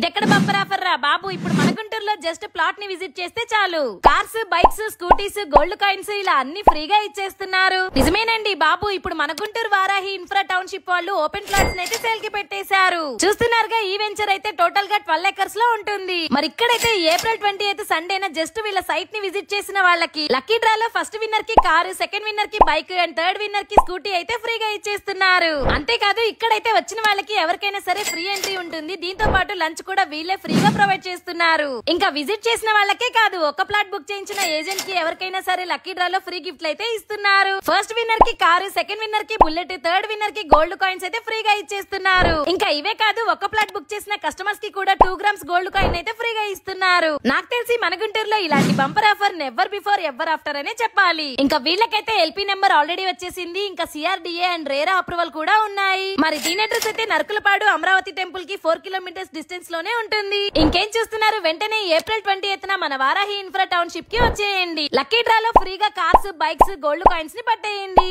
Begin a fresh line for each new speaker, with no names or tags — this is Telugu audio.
ఇదెక్కడ బంపర్ ఆఫర్ రా బాబు. ఇప్పుడు మన గుంటూరులో జస్ట్ ప్లాట్ ని విజిట్ చేస్తే చాలు cars, bikes, scooties, gold coins ఇలా అన్ని ఫ్రీగా ఇచ్చేస్తున్నారు. నిజమేనండి బాబు, ఇప్పుడు మన గుంటూరు వారాహి ఇన్ఫ్రా టౌన్షిప్ వాళ్ళు ఓపెన్ ప్లాట్స్ అయితే సేల్ కి పెట్టేశారు. చూస్తున్నారుగా, ఈ వెంచర్ అయితే టోటల్ గా 12 ఎకర్స్ లో ఉంటుంది. మరి ఇక్కడైతే April 28 సండేన జస్ట్ వీళ్ళ సైట్ ని విజిట్ చేసిన వాళ్ళకి లక్కీ డ్రాలో ఫస్ట్ విన్నర్ కి కారు, సెకండ్ విన్నర్ కి బైక్ అండ్ థర్డ్ విన్నర్ కి స్కూటీ అయితే ఫ్రీగా ఇచ్చేస్తున్నారు. అంతేకాదు ఇక్కడైతే వచ్చిన వాళ్ళకి ఎవరికైనా సరే ఫ్రీ ఎంట్రీ ఉంటుంది. దీంతో పాటు లంచ్ కూడా వీళ్ళే ఫ్రీగా ప్రొవైడ్ చేస్తున్నారు. ఇంకా విజిట్ చేసిన వాళ్ళకే కాదు, ఒక ప్లాట్ బుక్ చేయించిన ఏజెంట్ కి ఎవరికైనా సరే లక్కీ డ్రాలో ఫ్రీ గిఫ్ట్లు అయితే ఇస్తున్నారు. ఫస్ట్ విన్నర్ కి కారు, సెకండ్ విన్నర్ కి బుల్లెట్, థర్డ్ విన్నర్ కి గోల్డ్ కాయిన్స్ అయితే ఫ్రీగా ఇచ్చేస్తున్నారు. ఇంకా ఇవే కాదు, ఒక ప్లాట్ బుక్ చేసిన కస్టమర్స్ కి కూడా 2 grams గోల్డ్ కాయిన్ అయితే ఫ్రీగా ఇస్తున్నారు. నాకు తెలిసి మన గుంటూరులో ఇలాంటి bumper offer never before ever after అనే చెప్పాలి. ఇంకా వీళ్ళకైతే ఎల్పీ నెంబర్ ఆల్రెడీ వచ్చేసింది. ఇంకా CRDA అండ్ రేరా అప్రూవల్ కూడా ఉన్నాయి. మరి దీని అడ్రస్ అయితే నరకులపాడు అమరావతి టెంపుల్ కి 4 kilometers డిస్టెన్స్ లోనే ఉంటుంది. ఇంకేం చూస్తున్నారు, వెంటనే April 28 మన వారాహి ఇన్ఫ్రా టౌన్షిప్ కి వచ్చేయండి. లక్కీ డ్రాలో ఫ్రీగా కార్స్, బైక్స్, గోల్డ్ కాయిన్స్ ని పట్టేయండి.